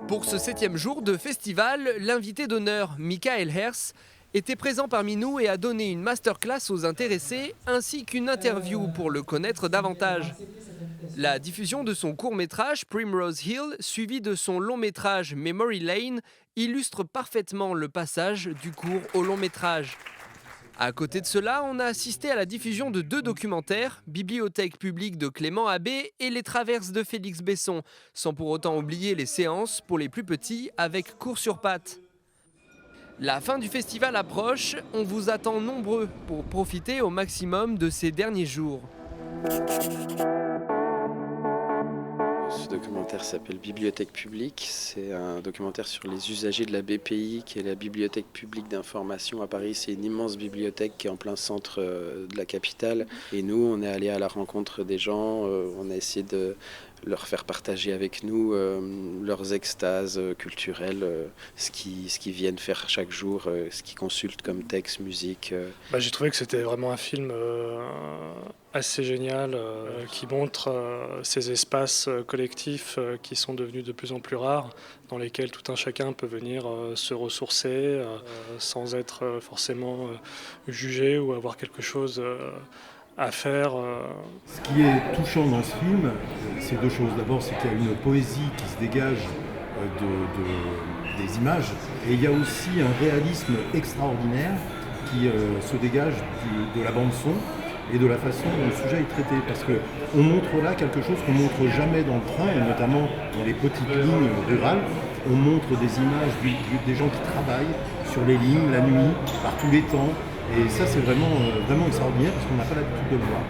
Pour ce 7e jour de festival, l'invité d'honneur, Michael Hers, était présent parmi nous et a donné une masterclass aux intéressés ainsi qu'une interview pour le connaître davantage. La diffusion de son court-métrage Primrose Hill, suivi de son long-métrage Memory Lane, illustre parfaitement le passage du court au long-métrage. À côté de cela, on a assisté à la diffusion de 2 documentaires, Bibliothèque publique de Clément Abbé et Les Traverses de Félix Besson, sans pour autant oublier les séances pour les plus petits avec Cours sur pattes. La fin du festival approche, on vous attend nombreux pour profiter au maximum de ces derniers jours. Ce documentaire s'appelle Bibliothèque publique. C'est un documentaire sur les usagers de la BPI, qui est la bibliothèque publique d'information à Paris. C'est une immense bibliothèque qui est en plein centre de la capitale. Et nous, on est allé à la rencontre des gens. On a essayé de leur faire partager avec nous leurs extases culturelles, ce qu'ils viennent faire chaque jour, ce qu'ils consultent comme texte, musique. J'ai trouvé que c'était vraiment un film assez génial qui montre ces espaces collectifs qui sont devenus de plus en plus rares, dans lesquels tout un chacun peut venir se ressourcer sans être forcément jugé ou avoir quelque chose à faire. Ce qui est touchant dans ce film, c'est 2 choses. D'abord, c'est qu'il y a une poésie qui se dégage des images, et il y a aussi un réalisme extraordinaire qui se dégage de la bande-son et de la façon dont le sujet est traité. Parce qu'on montre là quelque chose qu'on ne montre jamais dans le train, et notamment dans les petites lignes rurales. On montre des images des gens qui travaillent sur les lignes, la nuit, par tous les temps. Et ça, c'est vraiment extraordinaire parce qu'on n'a pas l'habitude de le voir.